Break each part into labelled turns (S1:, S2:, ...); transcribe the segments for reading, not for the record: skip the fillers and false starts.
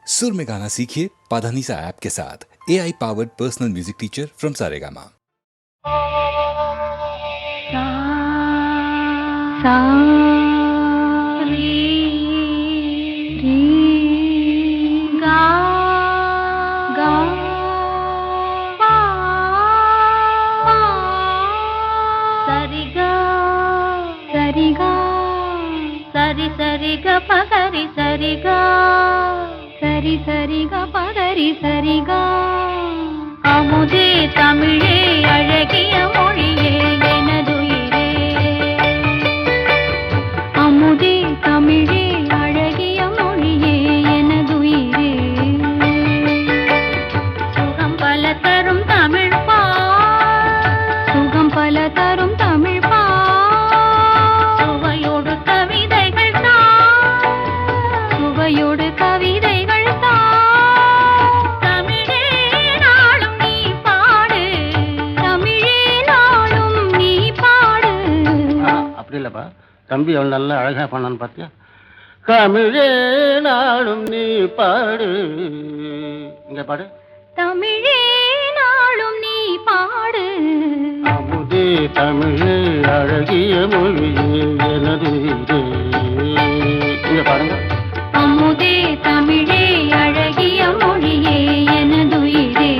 S1: सुर में गाना सीखिए पाधानीसा ऐप के साथ। AI powered personal music teacher from Saregama.
S2: सा रे रे गा गा पा पा सरिगा सरिगा सरि सरिगा पगरि सरिगा सरि सरिगा पगरि सरिगा அமுதே தமிழே அழகிய மொழியே எனதுயிரே அமுதே தமிழே அழகிய மொழியே எனதுயிரே சுகம் பல தரும் தமிழ் பா சுகம் பல தரும் தமிழ் பா சுவையோடு கவிதைகள் தா சுவையோடு கவிதைகள் தா
S3: இல்லப்பா தம்பி அவன் நல்லா அழகா பண்ணான்னு பார்த்தியா? தமிழே நாளும் நீ பாடு. இங்க பாடு.
S2: தமிழே நாளும் நீ பாடு.
S3: அமுதே தமிழே அழகிய மொழியே எனது இங்க பாருங்க.
S2: அமுதே தமிழே அழகிய மொழியே எனதுயிரே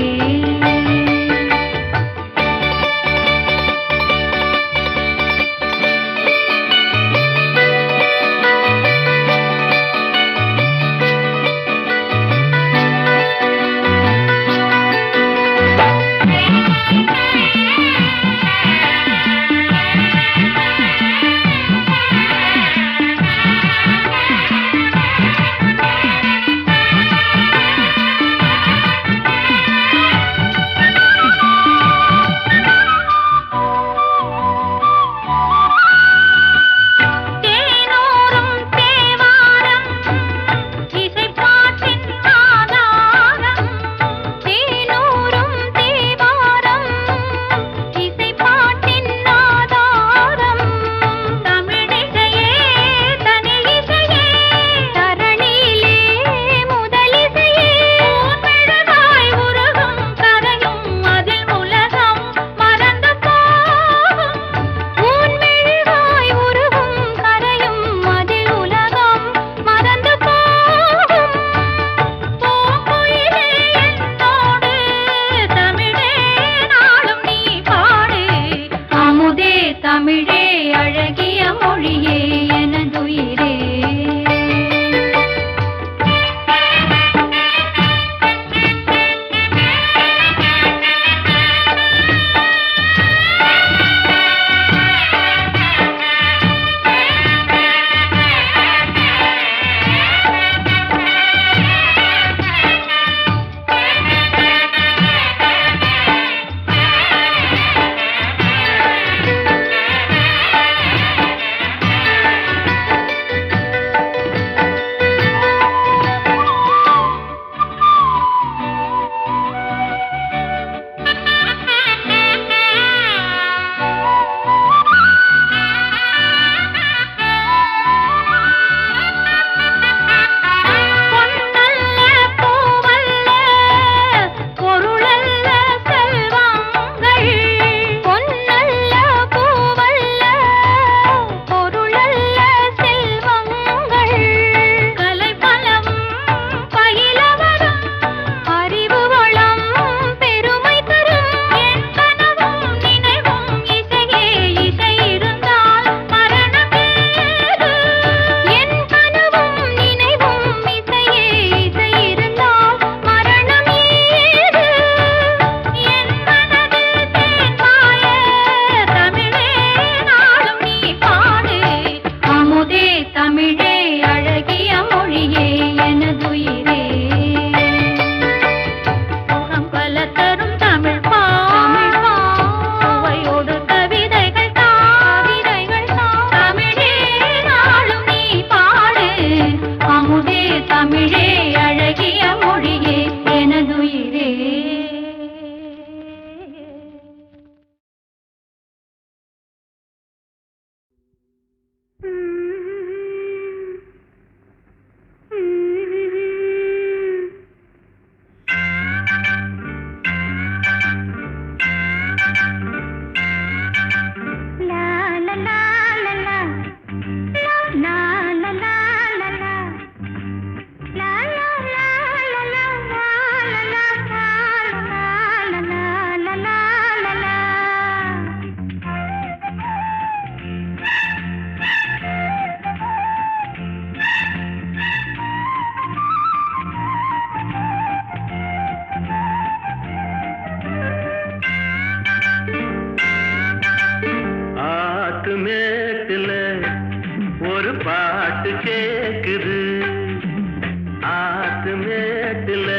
S3: ஆத்து மேட்டுல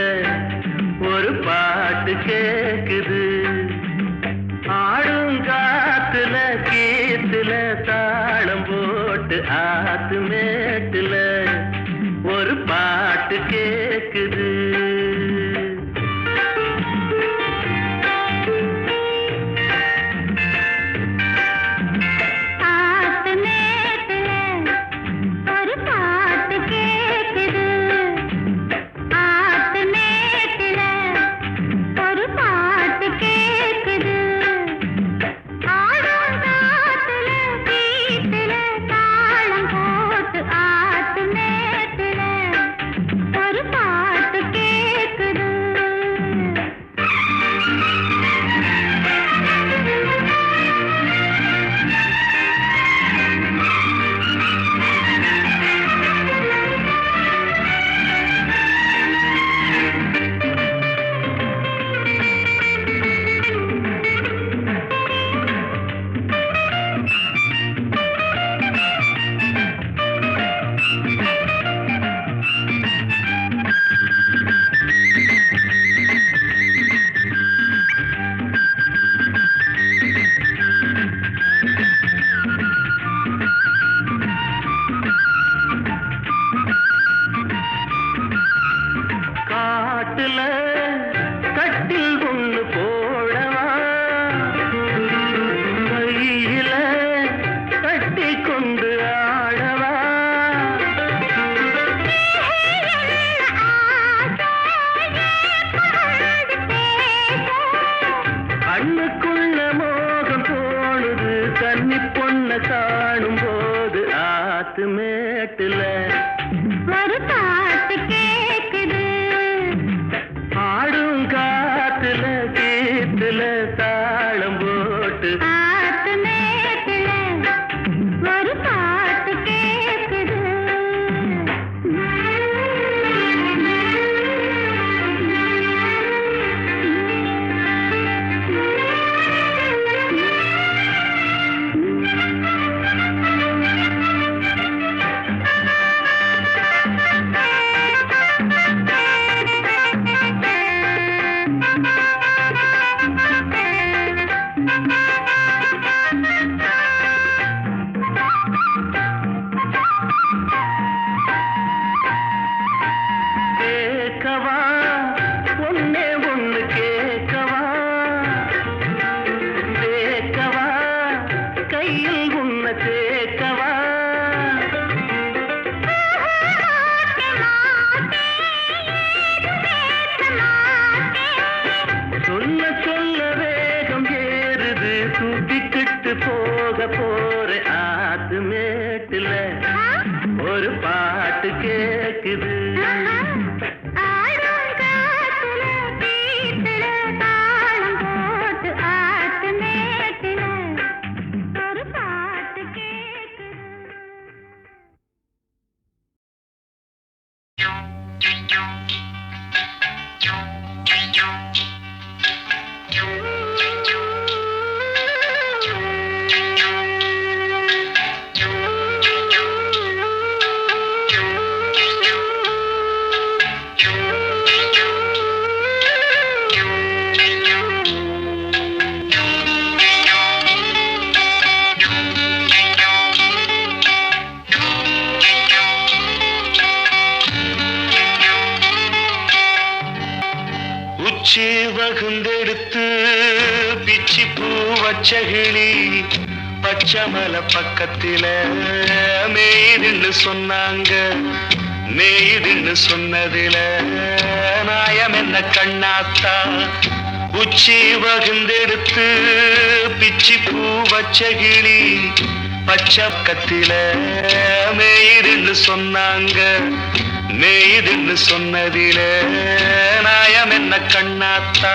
S3: ஒரு பாட்டு கேக்குது. ஆடும் காத்துல கீத்துல தாளம் போட்டு ஆத்து மேட்டுல ஒரு பாட்டு கேக்குது. காணும் போது ஆத்து மேட்டுல ஒரு பாட்டு கேக்குது. ஆடும் காத்துல கீத்துல தாளம் போட்டு ஆத்து மேட்டுல ஒரு பாட்டு கேக்குது. கேட்கவா ஒன்னே ஒண்ணு கேட்கவா, கேட்கவா கையில் உன்னை கேட்கவா. சொல்ல சொல்ல வேகம் ஏறுது, தூக்கிக்கிட்டு போக போற ஆத்து மேட்டுல ஒரு பாட்டு கேக்குது. உச்சி வகுந்தெடுத்து பிச்சி பூ வச்சகிளி பச்சமல பக்கத்தில மேய்துன்னு சொன்னாங்க. மேய்துன்னு சொன்னதில நாயம் என்ன கண்ணாத்தா. உச்சி வகுந்தெடுத்து பிச்சி பூ வச்சகிளி பச்சக்கத்தில மேய்துன்னு சொன்னாங்க. மேய்துன்னு சொன்னதில நாயம் என்ன கண்ணாத்தா.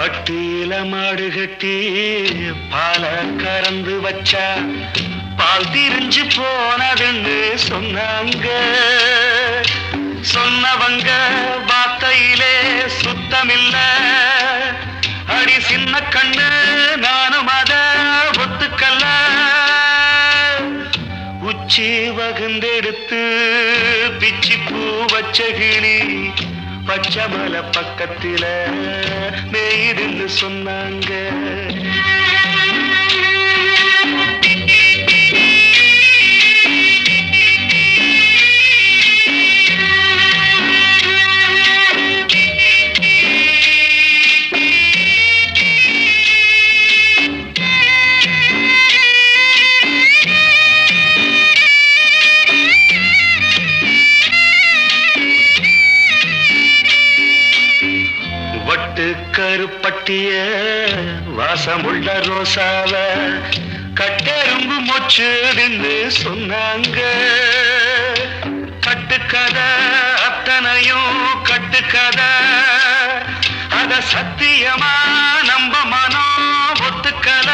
S3: பட்டியில மாடு கட்டி பால கறந்து வச்சா பால் திரிஞ்சு போனதுன்னு சொன்னாங்க. சொன்னவங்க வார்த்தையிலே சுத்தமில்ல. அடி சின்ன கண்ணு நானும் அத ஒத்துக்கல்ல. உச்சி வகுந்தெடுத்து பிச்சி பூ வச்ச கிளி பச்சை மலை பக்கத்தில மேய்துன்னு சொன்னாங்க. கருப்பட்டிய வாசமுள்ள ரோசாவ கட்டெரும்பு மொச்சுதுன்னு சொன்னாங்க. கட்டுக்கதை அத்தனையும் கட்டுக்கதை. அத சத்தியமா நம்ப மனம் ஒத்துக்கல.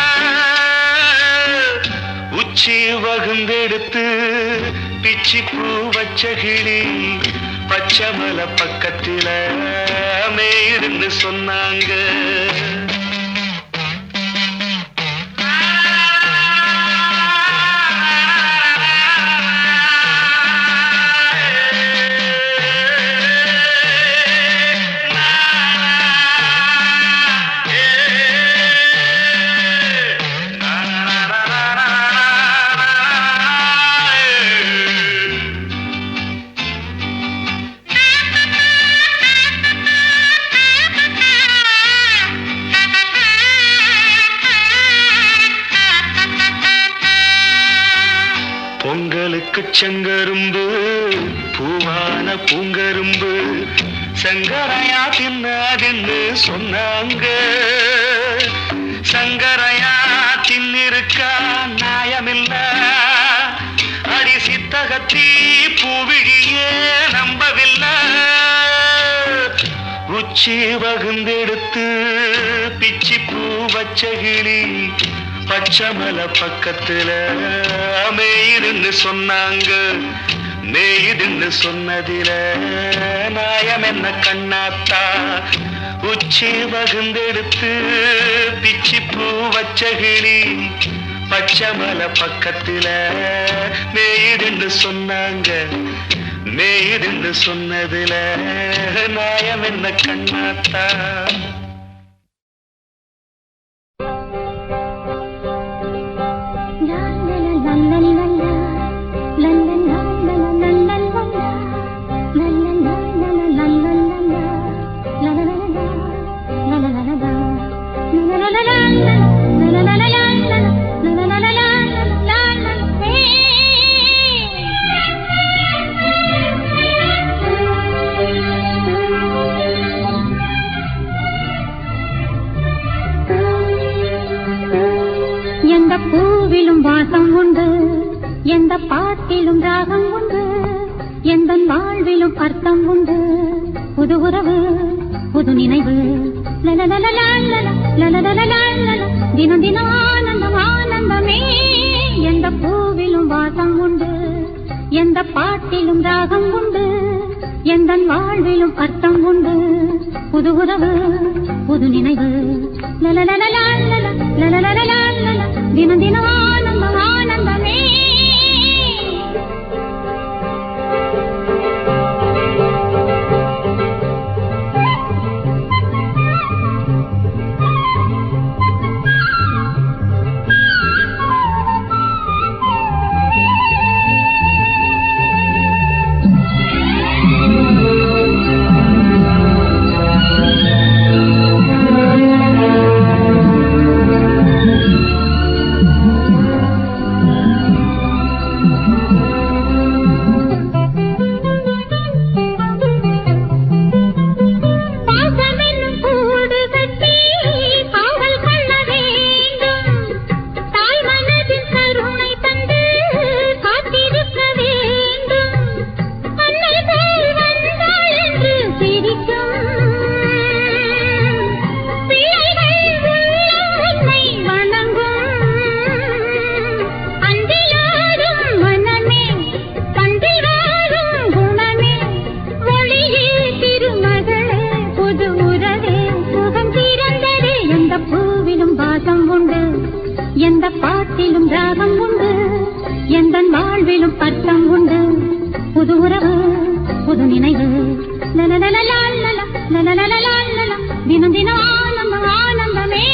S3: உச்சி வகுந்தெடுத்து பிச்சி பூ வச்ச கிளி பச்சை மலை பக்கத்தில மேய்துன்னு சொன்னாங்க. பொங்கலுக்கு செங்கரும்பு பூவான பூங்கரும்பு சங்கரையா தின்னாதுன்னு சொன்னாங்க. சங்கரையா தின்னிருக்கா நியாயமில்ல. அடி சித்தகத்தி பூவிழியே நம்பவில்லை. உச்சி வகுந்தெடுத்து பிச்சி பூ வச்ச கிளி பச்சை மலை பக்கத்துல மேய்துன்னு சொன்னாங்க. மேய்துன்னு சொன்னதில நாயம் என்ன கண்ணாத்தா. உச்சி வகுந்தெடுத்து பிச்சி பூ வச்ச கிளி பச்சை மலை பக்கத்துல மேய்துன்னு சொன்னாங்க. மேய்துன்னு சொன்னதில நாயம் என்ன கண்ணாத்தா.
S2: எந்த பூவிலும் வாசம் உண்டு, எந்த பாட்டிலும் ராகம் உண்டு, எந்த வாழ்விலும் அர்த்தம் உண்டு. புது உறவு புது நினைவு தினம் தினம் ஆனந்தம் ஆனந்தமே. எந்த பூவிலும் வாசம் உண்டு, எந்த பாட்டிலும் ராகம் உண்டு, எந்த வாழ்விலும் அர்த்தம் உண்டு. புது உறவு புது நினைவு தினம் தினம் ஆனந்தம் ஆனந்தமே. வாழ்விலும் அர்த்தம் உண்டு. புது உறவு புது நினைவு தினம் தினம் ஆனந்தம் ஆனந்தமே.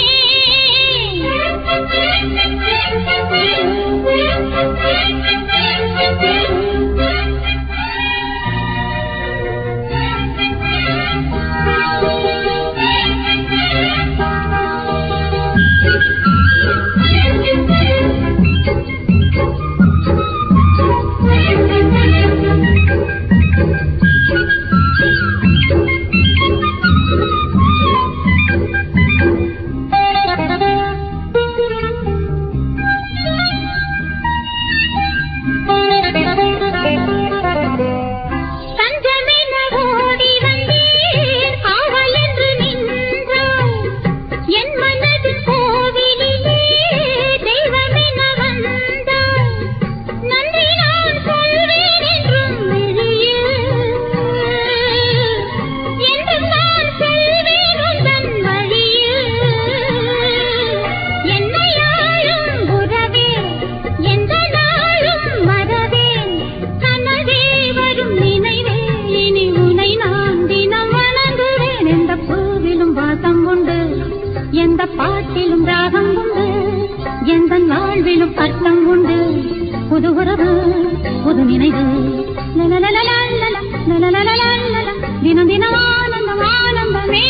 S2: பாட்டிலும் ராகம் உண்டு, எந்த வாழ்விலும் அர்த்தம் உண்டு. புது உறவு புது நினைவு தினம் தினம் ஆனந்தம் ஆனந்தமே.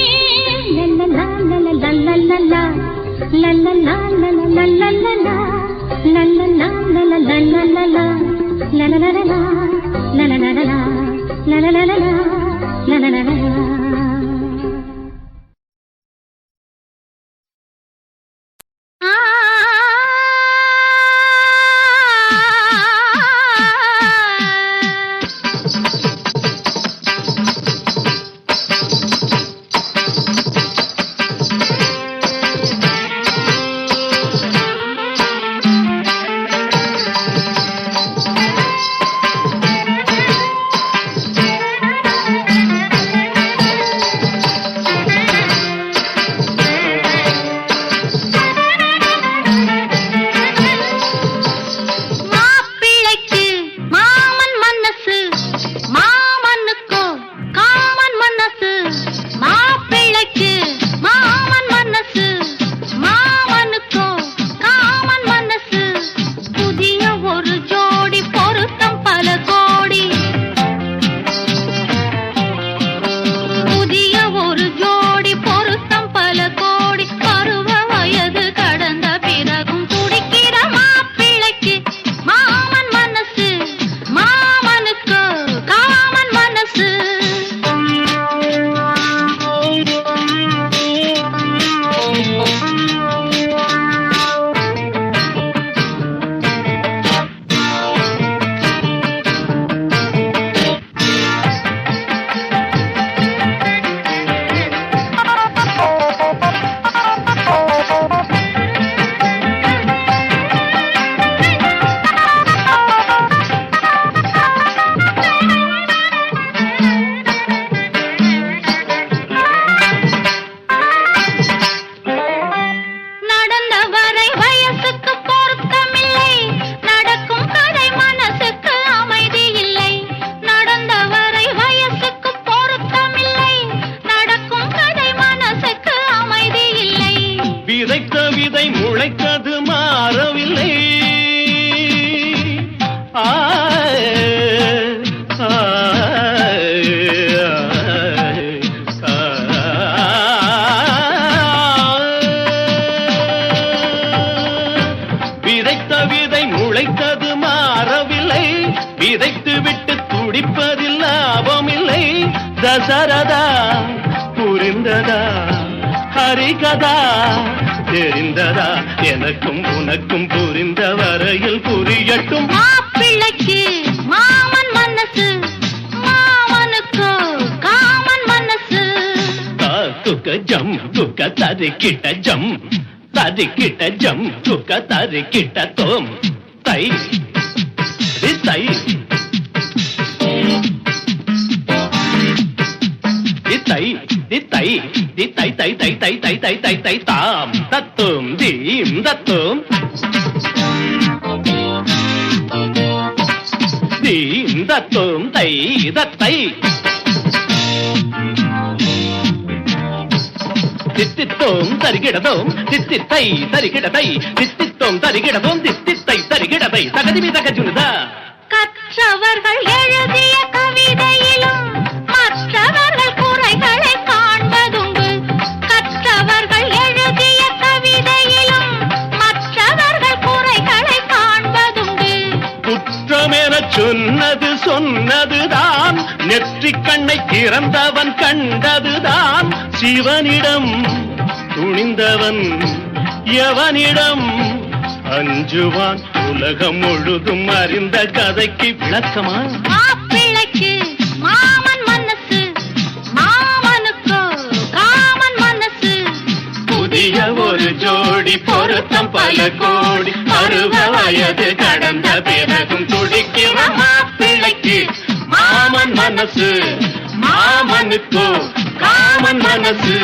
S3: தசரதா புரிந்ததா ஹரிகதா தெரிந்ததா எனக்கும் உனக்கும் புரிந்த வரையில் புரியட்டும்.
S2: மாப்பிள்ளைக்கு மாமன் மனசு, மாமனுக்கு காமன் மனசு.
S3: குக்க ஜம் குக்க தரிக்கிட்ட ஜம் தரிக்கிட்ட ஜம் குக்க தரிக்கிட்ட தோம் தை தை தை தை தை தை தை தை தை தை தை தை தை தாம் தத்தும் தீம் தத்தும் தத்தும் தை தத்தை தித்தித்தோம் தருகிடதோம் தித்தித்தை தருகிடதை தித்தித்தோம் தருகிடதோம் தித்தித்தை தருகிடதை தகதிமி தகஜுனுதா.
S2: கற்றவர்கள் எழுதிய கவிதையிலும் மற்றவர்கள் குறைகளை காண்பதுண்டு. கற்றவர்கள் எழுதிய கவிதையிலும் மற்றவர்கள் குறைகளை காண்பதுண்டு.
S3: குற்றமென சொன்னதுதான் நெற்றிக் கண்ணை திறந்தவன் கண்டதுதான். சிவனிடம் துணிந்தவன் எவனிடம் அஞ்சுவான்? உலகம் முழுதும் அறிந்த கதைக்கு விளக்கமா?
S2: மாப்பிள்ளைக்கு மாமன் மனசு, மாமனுக்கோ காமன் மனசு.
S3: புதிய ஒரு ஜோடி பொருத்தம் பல கோடி. பருவ வயது கடந்த பிறகும் துடிக்கிற மாப்பிள்ளைக்கு மாமன் மனசு, மாமனுக்கோ காமன் மனசு.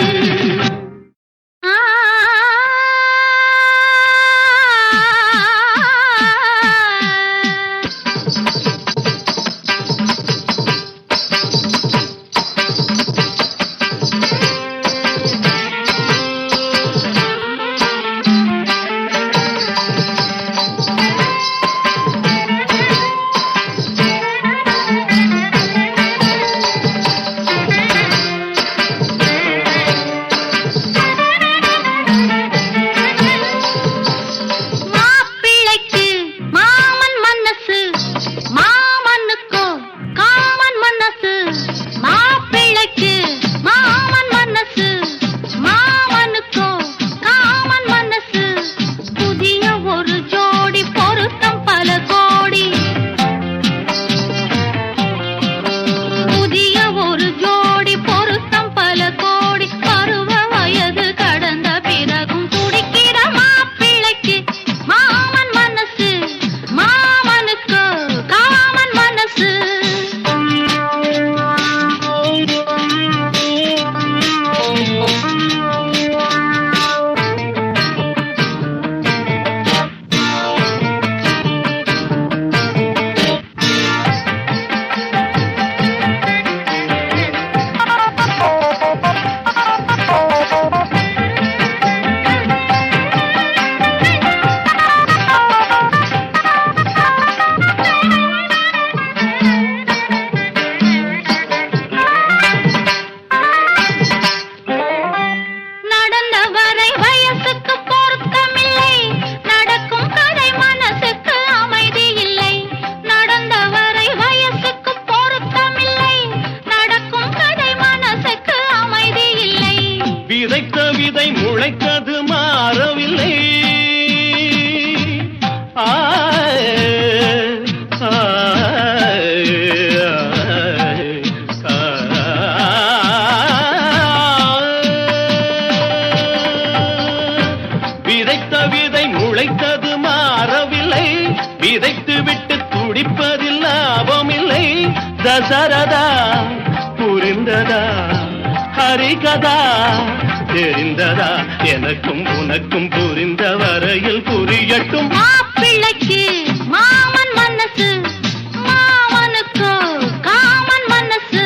S3: விதை முளைத்தது மாறவில்லை. விதைத்த விதை முளைத்தது மாறவில்லை. விதைத்து விட்டு துடிப்பதில் லாபமில்லை. தசரதா புரிந்ததா? ஹரிகதா தெரிந்ததா? எனக்கும் உனக்கும் புரிந்த வரையில் புரியட்டும்.
S2: மாப்பிள்ளைக்கு மாமன் மனசு, மாமனுக்கு காமன் மனசு.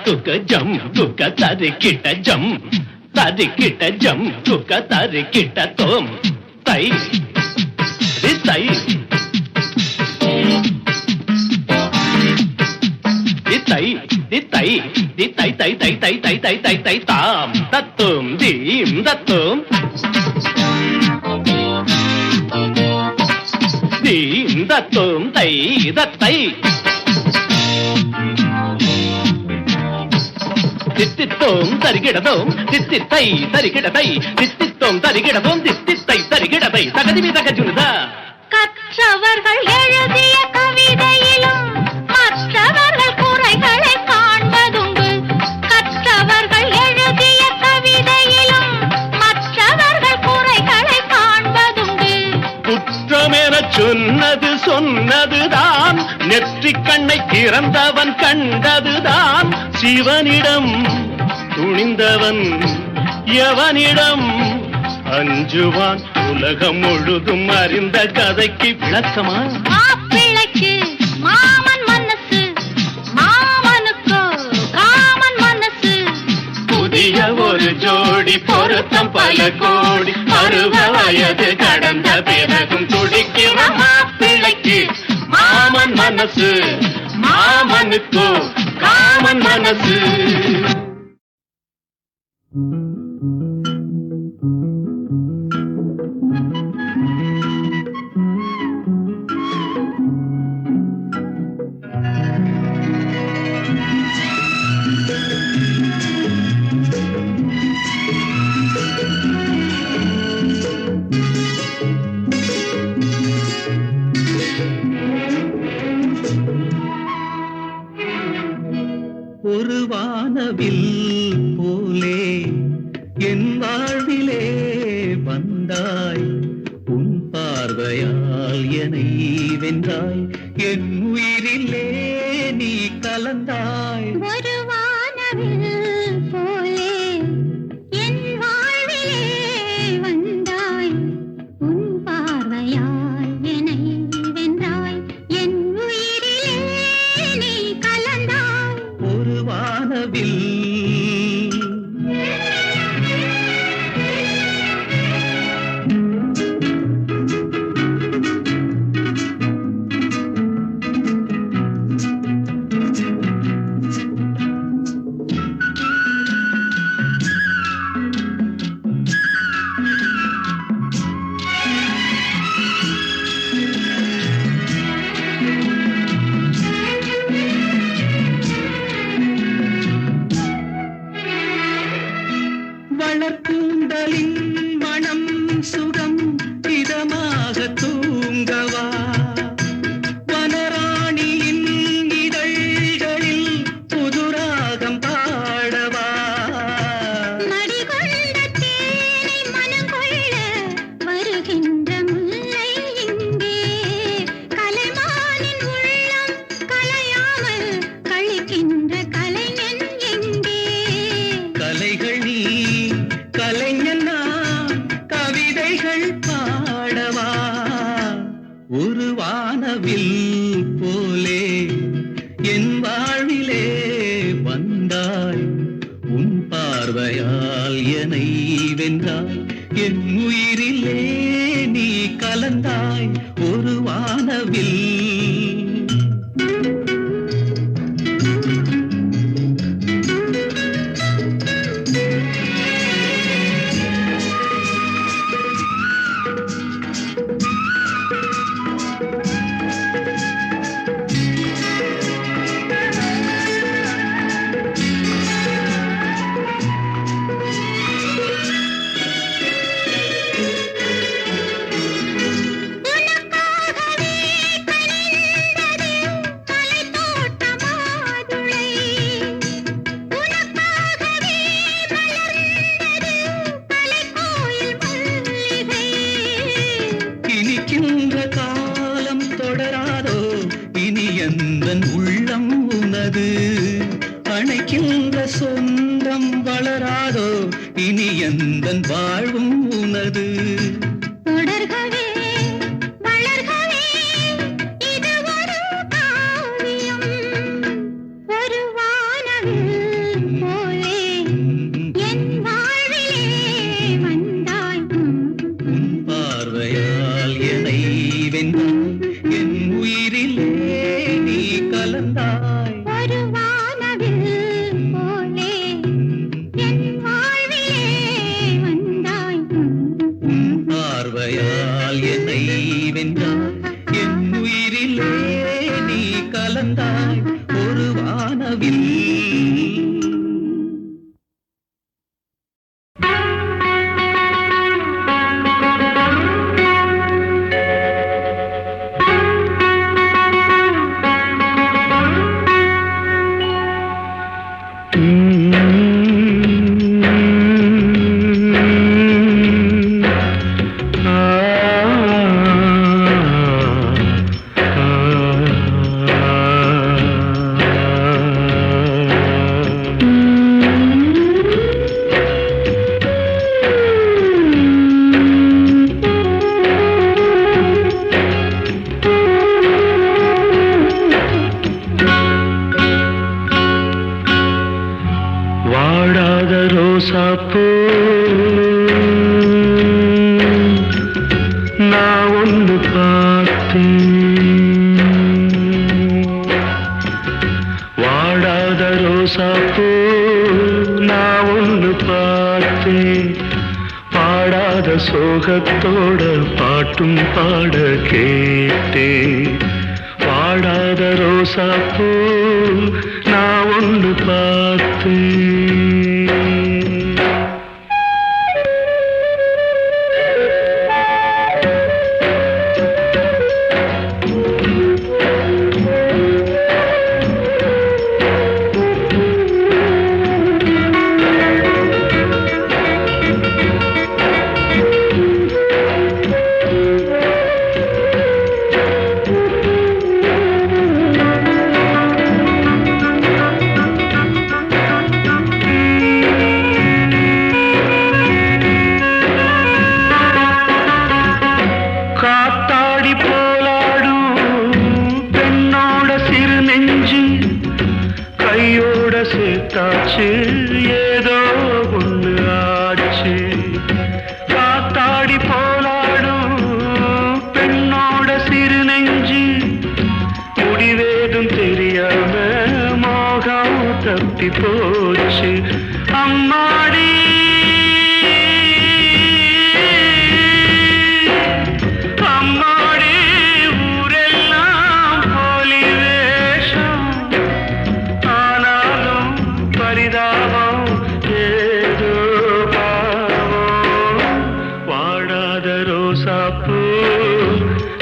S3: குக்க ஜம் குக்க தரிக்கிட்ட ஜம், தரிக்கிட்ட ஜம் குக்க தரிக்கிட்ட தோம் தை தை தை தை தை தை தை தை தை தை தை தை தை தாம் தத்தும் தீம் தத்தும் தீம் தத்தும் தை தத்தை தித்தித்தோம் தருகிடதோம் தித்தித்தை தருகிடதை தித்தித்தோம் தருகிடதோம் தித்தித்தை தருகிடதை தகதிமி தகஜுனுதா.
S2: கற்றவர்கள் எழுதிய கவிதையிலும் மற்றவர்கள் குறைகளை காண்பதுண்டு. கற்றவர்கள் எழுதிய கவிதையிலும் மற்றவர்கள் குறைகளை காண்பதுண்டு.
S3: குற்றமென சொன்னதுதான் நெற்றிக் கண்ணை திறந்தவன் கண்டதுதான். சிவனிடம் துணிந்தவன் எவனிடம் அஞ்சுவான்? உலகம் முழுதும் அறிந்த கதைக்கு விளக்கமா?
S2: மாப்பிள்ளைக்கு மாமன் மனசு,
S3: ஜோடி பொருத்தம் பல கோடி பருவ வயது கடந்த பிறகும் துடிக்கிற மாப்பிள்ளைக்கு மாமன் மனசு மாமனுக்கோ காமன் மனசு.
S4: ஒரு வானவில் போலே என் வாழ்விலே வந்தாய், உன் பார்வையால் என்னை வென்றாய், என் உயிரிலே நீ கலந்தாய்.
S2: ஒரு வானவில் போலே என் வாழ்விலே வந்தாய், உன் பார்வையால் என்னை வென்றாய், என் உயிரிலே நீ கலந்தாய்.
S4: ஒரு வானவில் வளர்க்கூந்தலின் மனம் சுகம் இதமாக தூங்கவா, வனராணியின் இதழ்களில் புதுராகம் பாடவா.
S2: மடிகொண்ட தேனை மனம் கொள்ள வருகின்ற முல்லை இங்கே, கலைமானின் உள்ளம் கலையாமல் கழிக்கின்ற கலைஞன் எங்கே.
S4: கலைகள் நீ கலைஞன் நான், கவிதைகள் பாடவா. ஒரு வானவில் போலே என் வாழ்விலே வந்தாய், உன் பார்வையால் என்னை வென்றாய், என் உயிரிலே நீ கலந்தாய். ஒரு வானவில்
S2: உனக்காகவே கனிந்தது கலைத்தோட்ட மாதுளை, உனக்காகவே மலர்ந்தது கலைக்கோயில் மல்லிகை.
S4: இனிக்கின்ற காலம் தொடராதோ, இனி எந்தன் உள்ளம் உனது. அணைக்கின்ற சொந்தம் வளராதோ, இனி எந்தன் வாழ்வும் உனது.
S2: தொடர்கவே வளர்கவே இது ஒரு காவியம், ஒரு வானவில் போலே என் வாழ்விலே வந்தாய்.
S4: உன் பார்வையால் என்னை வென்றாய், என் உயிரிலே நீ கலந்தாய்.
S2: ஒரு வானவில் போலே என் வாழ்விலே வந்தாய்.
S4: உன்
S5: ரோசாப்பூ நான் ஒன்று பார்த்தேன். வாடாத ரோசாப்பூ நான் ஒன்று பார்த்தேன். பாடாத சோகத்தோட பாட்டும் பாட கேட்டேன். வாடாத ரோசாப்பூ நான் ஒன்று பார்த்தேன். சேர்த்தாச்சு ஏதோ ஒன்று ஆச்சு. காத்தாடி போலாடும் பெண்ணோட சிறு நெஞ்சு முடிவேதும் தெரியாம மோகம் தப்பி போச்சு. அம்மாடி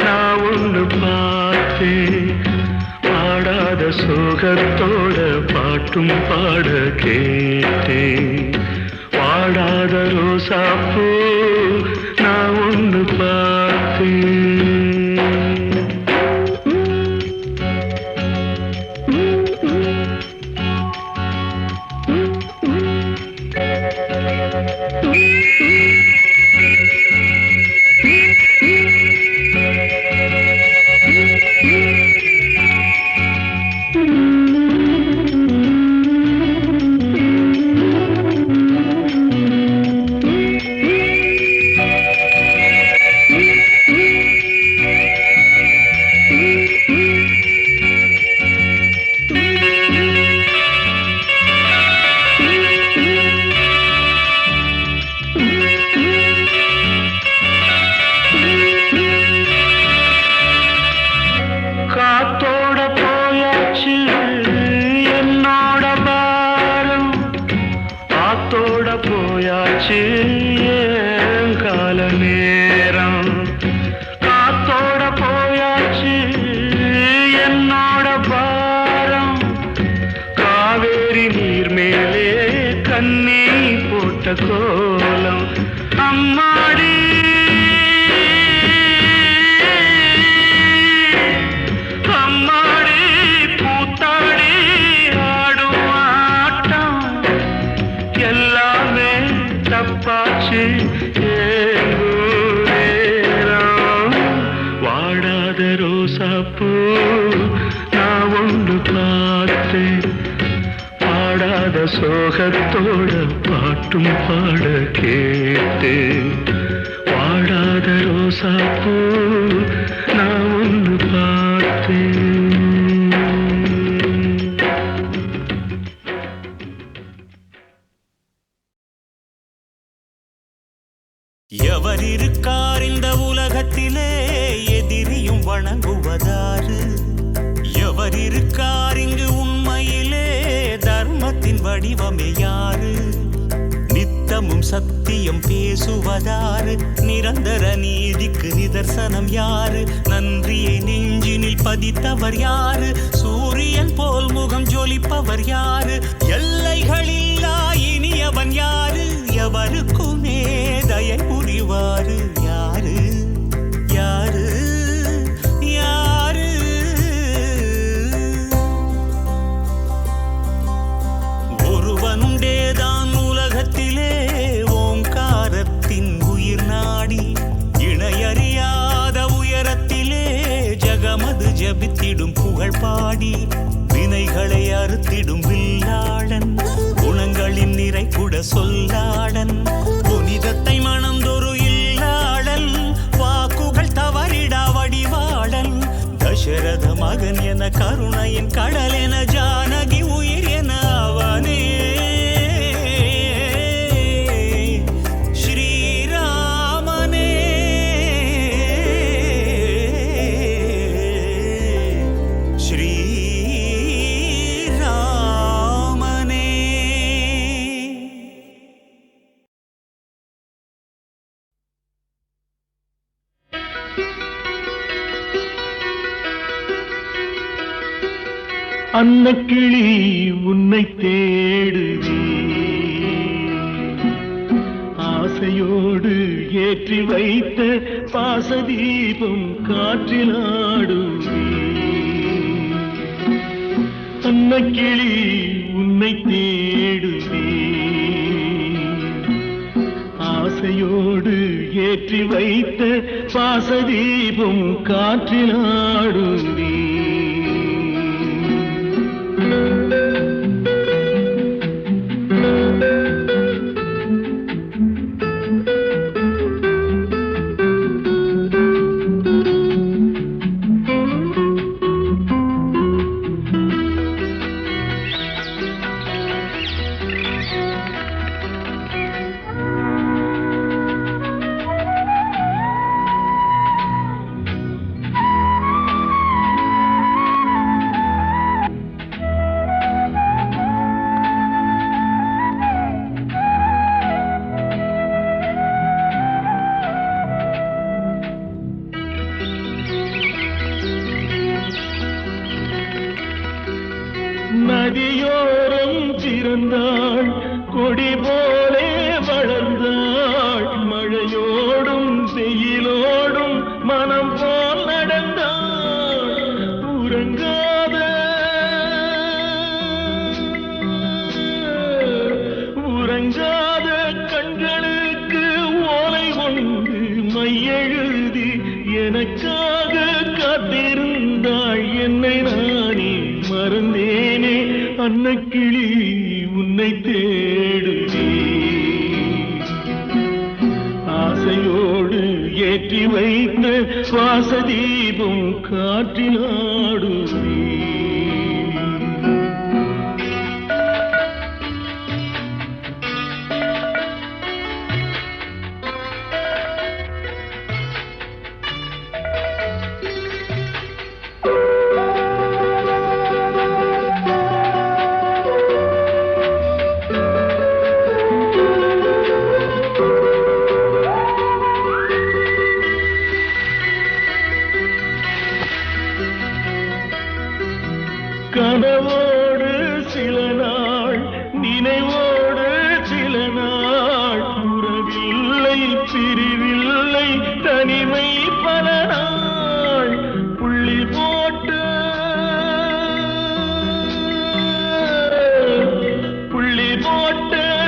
S5: நான் ஒன்று பார்த்தேன். பாடாத சோகத்தோட பாட்டும் பாட கேட்டேன். வாடாத ரோசாப்பூ நான் ஒன்று பார்த்தேன். காத்தோட போயாச்சு என்னோட பாரம், காத்தோட போயாச்சு என் கால நேரம். காத்தோட போயாச்சு என்னோட பாரம், காவேரி நீர் மேலே கண்ணி போட்ட கோலம். அம்மாடி தப்பாச்சு வாடாத ரோசாப்பூ நான் ஒன்று பார்த்தேன். பாடாத சோகத்தோட பாட்டும் பாட கேட்டேன். வாடாத ரோசாப்பூ நான் ஒன்று பார்த்தேன்.
S6: எவர் இருக்கார் இந்த உலகத்திலே எதிரியும் வணங்குவதாறு? எவர் இருக்கார் இங்கு உண்மையிலே தர்மத்தின் வடிவமே யாரு? நித்தமும் சத்தியம் பேசுவதாறு? நிரந்தர நீதிக்கு நிதர்சனம் யாரு? நன்றியை நெஞ்சினில் பதித்தவர் யாரு? சூரியன் போல் முகம் ஜொலிப்பவர் யாரு? எல்லைகளில்லா இனியவன் யாரு? எவருக்குமே தயை புரிவாரு யாரு? யாரு யாரு? ஒருவனுண்டேதான் உலகத்திலே ஓங்காரத்தின் உயிர் நாடி, இணையறியாத உயரத்திலே ஜகமது ஜபித்திடும் புகழ் பாடி, வினைகளை அறுத்திடும் வில்லாளன், குணங்கள் சொற்களின் நிறை கூட சொல்லாடல் புனிதத்தை மணந்தொரு இல்லாடல் வாக்குகள் தவறிடா வடிவாடல் தசரத மகன் என கருணையின் கடல் என ஜானகி உயிர் என அவனே ஸ்ரீராமனே ஸ்ரீராமனே.
S5: அன்னக்கிளி உன்னை தேடுவே ஆசையோடு ஏற்றி வைத்த பாசதீபம் காற்றிலாடுவே அன்னக்கிளி உன்னை தேடுவே ஆசையோடு ஏற்றி வைத்த பாசதீபம் காற்றிலாடுவே நதியோரம் பிறந்தாள் கொடி போலே வளர்ந்தாள் மழையோடும் வெயிலோடும் மனம் போல் நடந்தாள் உறங்காத கண்களுக்கு ஓலை கொண்டு மையெழுதி எனக்காக காத்திருந்தாள் என்னை நானே மறந்தேனே அன்னக்கிளி உன்னை தேடுவே ஆசையோடு ஏற்றி வைத்த சுவாசதீபம் காற்றிலாடுவே கனவோடு சில நாள் நினைவோடு சில நாள் உறவில்லை பிரிவில்லை தனிமை பல நாள் புள்ளி போட்டு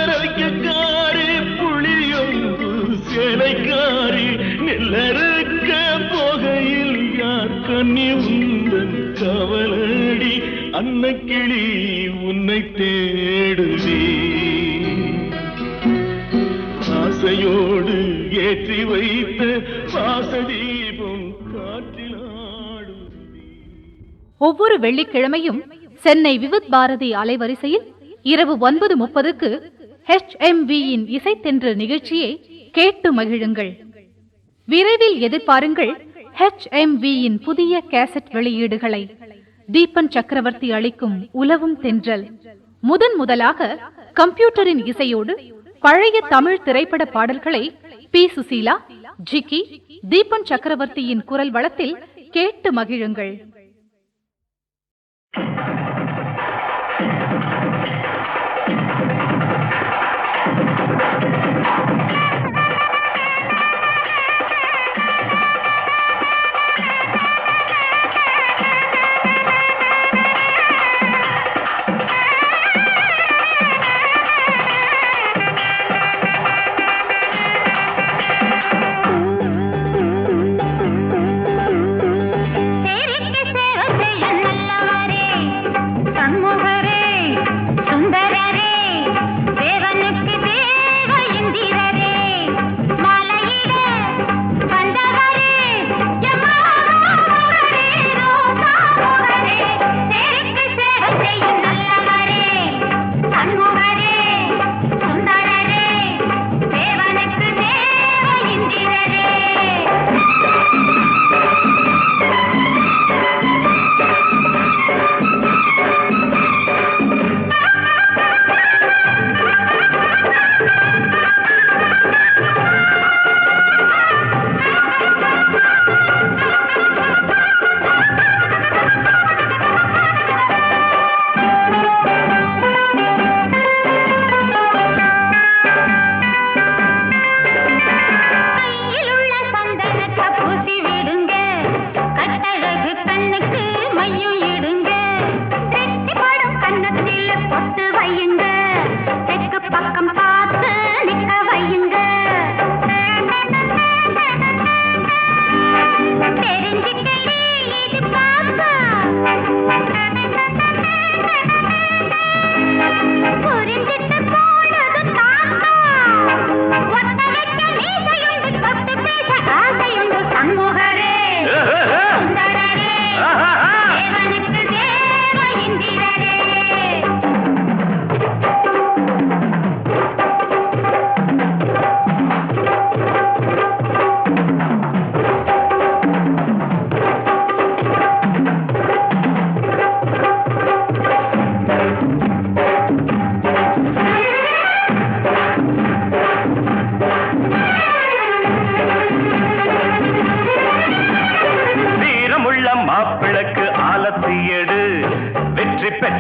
S5: ரவிக்காரி புளியொன்று சேலைக்காரி நெல்லறுக்க போகையில் யார் கண்ணி உந்தன் கவலடி அன்னக்கிளி உன்னை தேடுவே ஆசையோடு ஏற்றி வைத்த பாசதீபம் காற்றிலாடுவே.
S7: ஒவ்வொரு வெள்ளிக்கிழமையும் சென்னை விவித் பாரதி அலைவரிசையில் இரவு 9:30க்கு HMV-யின் இசைத்தென்று நிகழ்ச்சியை கேட்டு மகிழுங்கள். விரைவில் எதிர்பாருங்கள் HMV-யின் புதிய கேசட் வெளியீடுகளை. தீபன் சக்கரவர்த்தி அளிக்கும் உலவும் தென்றல் முதலாக கம்ப்யூட்டரின் இசையோடு பழைய தமிழ் திரைப்பட பாடல்களை பி. சுசீலா, ஜிக்கி, தீபன் சக்கரவர்த்தியின் குரல் வளத்தில் கேட்டு மகிழுங்கள்.
S2: तेरे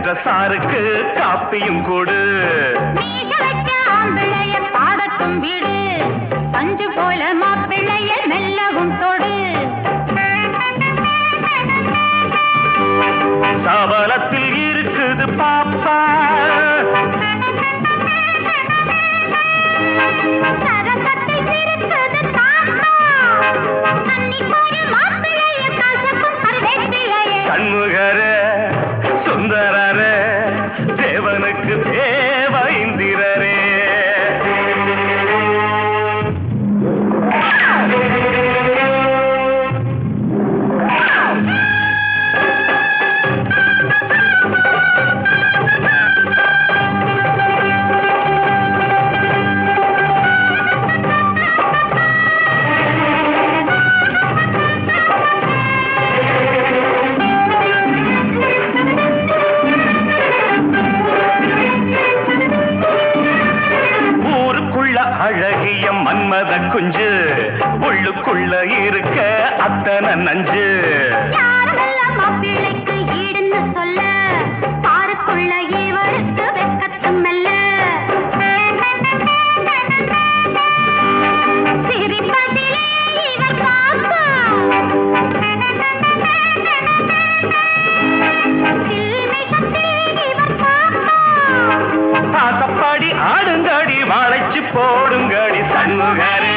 S5: பெற்ற சாருக்கு காப்பியும் கொடு.
S2: மீச வச்ச ஆம்பிளைய பாடட்டும் வீடு, பஞ்சு போல மாப்பிள்ளைய மெல்லவும் தொடு.
S5: சபலத்தில் இருக்குது பாப்பா,
S2: சரசத்தில் இருக்குது தாத்தா, கன்னிப்பொரு மாப்பிள்ளைய கசக்கும் கருவேப்பிலையே.
S5: சண்முகரே சுந்தரரே தேவனுக்கு தேவ இந்திரரே. அழகிய மன்மத குஞ்சு உள்ளுக்குள்ள இருக்க அத்தனை நஞ்சு.
S2: யாரெல்லாம் மாப்பிள்ளைக்கு ஈடுன்னு சொல்ல, பாருக்குள்ள இவருக்கு வெக்கத்தும் மெல்ல. சிரிப்பதிலே இவர் பாப்பா, சில்மிஷத்தில் இவர் பாப்பா.
S5: ஆசப்பாடி ஆடுங்கடி வாழைச்சு போடுங்கடி சண்முகரே.